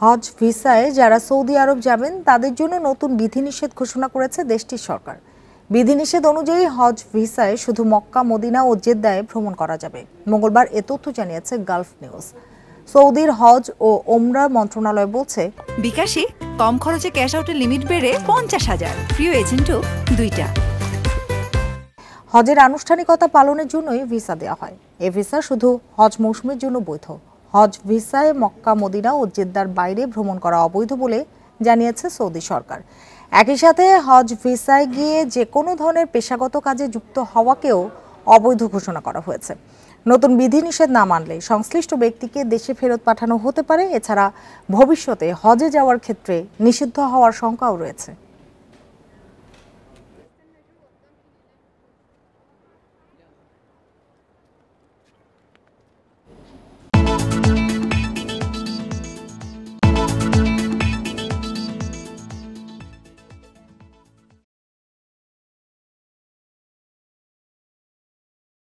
হজ ভিসায় যারা সৌদি আরব যাবেন তাদের জন্য নতুন বিধিনিষেধ ঘোষণা করেছে দেশটির সরকার। বিধিনিষেধ অনুযায়ী হজ ভিসায় শুধু মক্কা, মদিনা ও জেদ্দায় ভ্রমণ করা যাবে। মঙ্গলবার এ তথ্য জানিয়েছে গালফ নিউজ। সৌদির হজ ও ওমরা মন্ত্রণালয় বলছে, বিকাশে কম খরচে ক্যাশ আউটের লিমিট বেড়ে 50,000, প্রিয় এজেন্টও 2টা। হজের আনুষ্ঠানিকতা পালনের জন্যই ভিসা দেওয়া হয়। এ ভিসা শুধু হজ মৌসুমের জন্য বৈধ। হজ ভিসায় মক্কা, মদিনা ও জেদ্দার বাইরে ভ্রমণ করা অবৈধ বলে জানিয়েছে সৌদি সরকার। একই সাথে হজ ভিসায় গিয়ে যে কোনো ধরনের পেশাগত কাজে যুক্ত হওয়াকেও অবৈধ ঘোষণা করা হয়েছে। নতুন বিধিনিষেধ না মানলে সংশ্লিষ্ট ব্যক্তিকে দেশে ফেরত পাঠানো হতে পারে। এছাড়া ভবিষ্যতে হজে যাওয়ার ক্ষেত্রে নিষিদ্ধ হওয়ার শঙ্কাও রয়েছে।